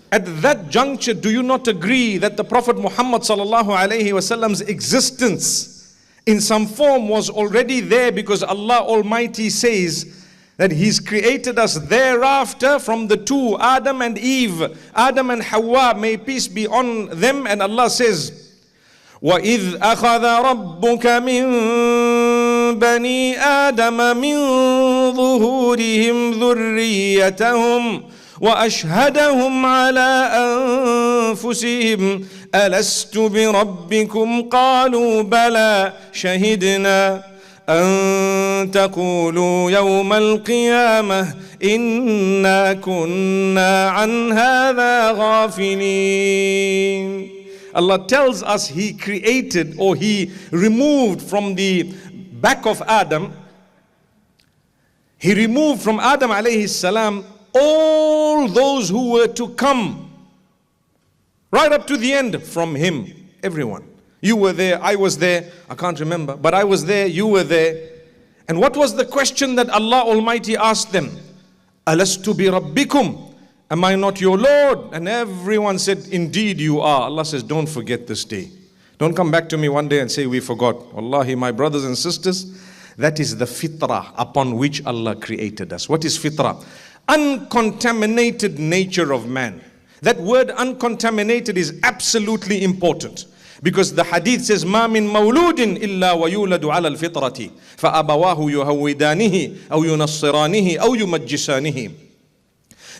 At that juncture, do you not agree that the Prophet Muhammad sallallahu alaihi wasallam's existence in some form was already there, because Allah Almighty says that He's created us thereafter from the two, Adam and Eve, Adam and Hawa, may peace be on them. And Allah says, وَإِذْ أَخَذَ رَبُّكَ مِنْ بَنِي آدَمَ مِنْ ظُهُورِهِمْ ذُرِّيَّتَهُمْ وأشهدهم على أنفسهم ألست بربكم قالوا بلى شهدنا أن تقولوا يوم القيامة إنا كنا عن هذا غافلين. Allah tells us He created, or He removed from the back of Adam, He removed from Adam alayhi salam all those who were to come, right up to the end from him, everyone. You were there, I was there, I can't remember, but I was there, you were there. And what was the question that Allah Almighty asked them? Alastu bi rabbikum? Am I not your Lord? And everyone said, indeed you are. Allah says, don't forget this day. Don't come back to me one day and say we forgot. Wallahi, my brothers and sisters, that is the fitrah upon which Allah created us. What is fitrah? Uncontaminated nature of man. That word uncontaminated is absolutely important, because the hadith says ما من مولود إلا ويولد على الفطرة فأبواه يهودانه أو ينصرانه أو يمجسانه.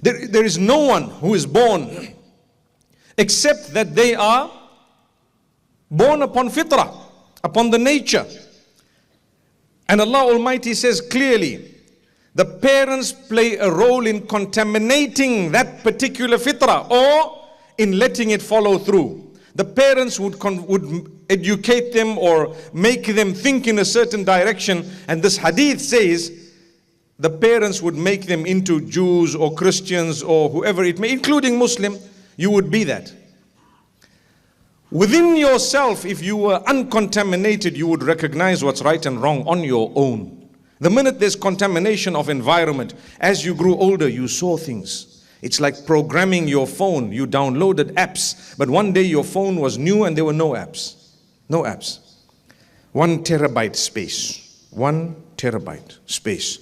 There is no one who is born except that they are born upon fitrah, upon the nature. And Allah Almighty says clearly, the parents play a role in contaminating that particular fitrah, or in letting it follow through. The parents would educate them or make them think in a certain direction, and this hadith says the parents would make them into Jews or Christians or whoever it may, including Muslim. You would be that. Within yourself, if you were uncontaminated, you would recognize what's right and wrong on your own. The minute there's contamination of environment, as you grew older, you saw things. It's like programming your phone. You downloaded apps, but one day your phone was new and there were no apps. No apps. 1 terabyte space. 1 terabyte space.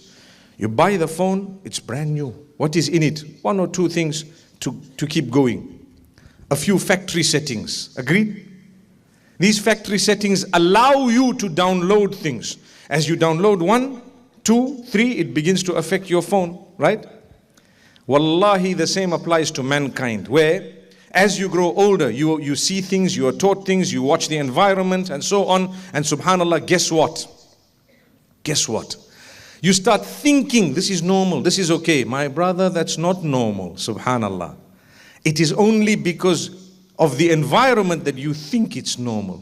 You buy the phone, it's brand new. What is in it? 1 or 2 things to keep going. A few factory settings. Agreed? These factory settings allow you to download things. As you download 1, 2, 3, it begins to affect your phone, right? Wallahi, the same applies to mankind, where as you grow older, you see things, you are taught things, you watch the environment and so on, and subhanallah, guess what? Guess what? You start thinking, this is normal, this is okay. My brother, that's not normal, subhanallah. It is only because of the environment that you think it's normal.